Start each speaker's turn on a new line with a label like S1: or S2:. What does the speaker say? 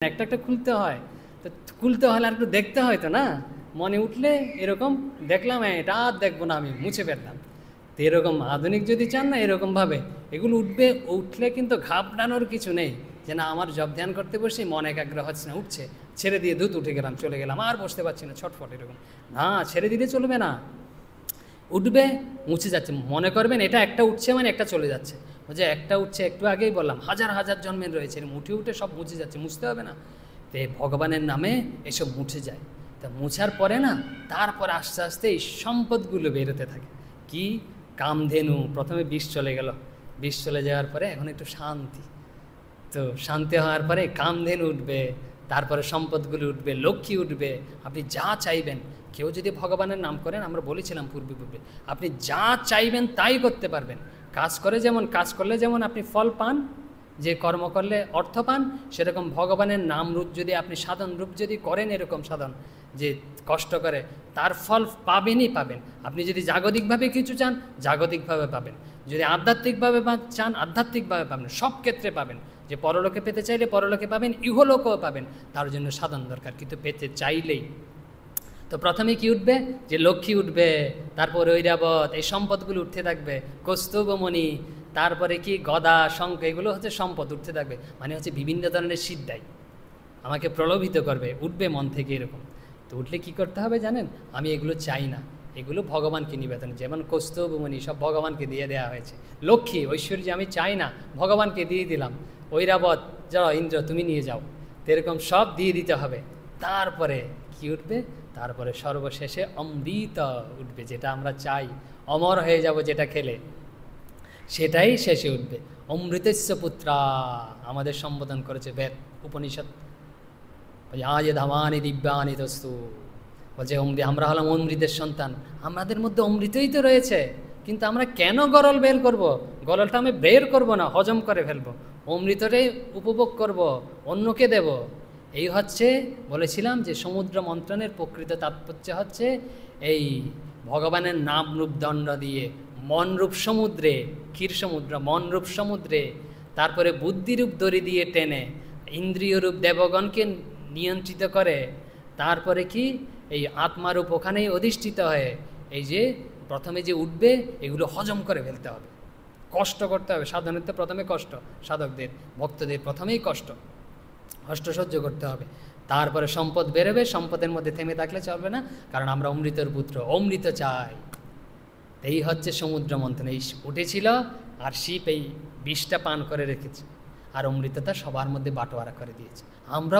S1: একটা একটা খুলতে হয়, তো খুলতে হলে আর একটু দেখতে হয় তো না, মনে উঠলে এরকম দেখলাম, এটা আর দেখবো না, আমি মুছে ফেললাম। তো এরকম আধুনিক যদি চান না এরকমভাবে এগুলো উঠবে, উঠলে কিন্তু ঘাবড়ানোর কিছু নেই যে না আমার জব ধ্যান করতে বসে মন একাগ্র হচ্ছে না, উঠছে ছেড়ে দিয়ে দুধ উঠে গেলাম, চলে গেলাম, আর বসতে পারছি না, ছটফট এরকম না, ছেড়ে দিলে চলবে না। উঠবে, মুছে যাচ্ছে, মনে করবেন এটা একটা উঠছে মানে একটা চলে যাচ্ছে, যে একটা উঠছে, একটু আগেই বললাম হাজার হাজার জন্মের রয়েছে, উঠে উঠে সব মুছে যাচ্ছে, মুছতে হবে না। তো ভগবানের নামে এসব মুছে যায়। তা মুছার পরে না, তারপরে আস্তে আস্তে এই সম্পদগুলো বেরোতে থাকে। কি? কামধেনু, প্রথমে বিষ চলে গেল, বিষ চলে যাওয়ার পরে এখন একটু শান্তি, তো শান্তি হওয়ার পরে কামধেনু উঠবে, তারপরে সম্পদগুলো উঠবে, লক্ষ্মী উঠবে, আপনি যা চাইবেন। কেউ যদি ভগবানের নাম করেন, আমরা বলেছিলাম পূর্বে আপনি যা চাইবেন তাই করতে পারবেন। কাজ করলে যেমন আপনি ফল পান, যে কর্ম করলে অর্থ পান, সেরকম ভগবানের নাম রূপ যদি আপনি সাধন রূপ যদি করেন, এরকম সাধন যে কষ্ট করে, তার ফল পাবেনই পাবেন। আপনি যদি জাগতিকভাবে কিছু চান, জাগতিকভাবে পাবেন, যদি আধ্যাত্মিকভাবে চান, আধ্যাত্মিকভাবে পাবেন, সব ক্ষেত্রে পাবেন। যে পরলোকে পেতে চাইলে পরলোকে পাবেন, ইহলোকেও পাবেন, তার জন্য সাধন দরকার, কিন্তু পেতে চাইলেই। তো প্রথমে কি উঠবে? যে লক্ষ্মী উঠবে, তারপর ঐরাবত, এই সম্পদগুলো উঠতে থাকবে, কৌস্তুভমণি, তারপরে কি গদা, শঙ্খ, এগুলো হচ্ছে সম্পদ উঠতে থাকবে, মানে হচ্ছে বিভিন্ন ধরনের সিদ্ধাই আমাকে প্রলোভিত করবে, উঠবে মন থেকে এরকম। তো উঠলে কি করতে হবে জানেন? আমি এগুলো চাই না, এগুলো ভগবানকে নিবেদন, যেমন কৌস্তুভমণি সব ভগবানকে দিয়ে দেওয়া হয়েছে, লক্ষ্মী ঐশ্বর্য আমি চাই না, ভগবানকে দিয়ে দিলাম, ঐরাবত যাও ইন্দ্র তুমি নিয়ে যাও, তো এরকম সব দিয়ে দিতে হবে। তারপরে কি উঠবে? তারপরে সর্বশেষে অমৃত উঠবে, যেটা আমরা চাই, অমর হয়ে যাব যেটা খেলে, সেটাই শেষে উঠবে। অমৃতস্য পুত্রা আমাদের সম্বোধন করেছে বেদ উপনিষদ, আজ ধামানি দিব্যানি তস্তু, বলছে আমরা হলাম অমৃতের সন্তান, আমাদের মধ্যে অমৃতই তো রয়েছে, কিন্তু আমরা কেন গরল বের করব? গরলটা আমি বের করব না, হজম করে ফেলবো, অমৃতটাই উপভোগ করব, অন্যকে দেব। এই হচ্ছে বলেছিলাম যে সমুদ্র মন্থনের প্রকৃত তাৎপর্য হচ্ছে এই ভগবানের নাম রূপ দণ্ড দিয়ে মনরূপ সমুদ্রে, ক্ষীর সমুদ্র, মনরূপ সমুদ্রে, তারপরে বুদ্ধিরূপ দড়ি দিয়ে টেনে ইন্দ্রিয়রূপ দেবগণকে নিয়ন্ত্রিত করে, তারপরে কি এই আত্মারূপ ওখানেই অধিষ্ঠিত হয়ে এই যে প্রথমে যে উঠবে, এগুলো হজম করে ফেলতে হবে, কষ্ট করতে হবে। সাধনের প্রথমে কষ্ট, সাধকদের ভক্তদের প্রথমেই কষ্ট সহ্য করতে হবে, তারপরে সম্পদ বেরোবে। সম্পদের মধ্যে থেমে থাকলে চলবে না, কারণ আমরা অমৃতের পুত্র, অমৃত চাই। এই হচ্ছে সমুদ্র মন্থন, এই উঠেছিল আর শিব এই বিষটা পান করে রেখেছে, আর অমৃততা সবার মধ্যে বাটোয়ারা করে দিয়েছে। আমরাও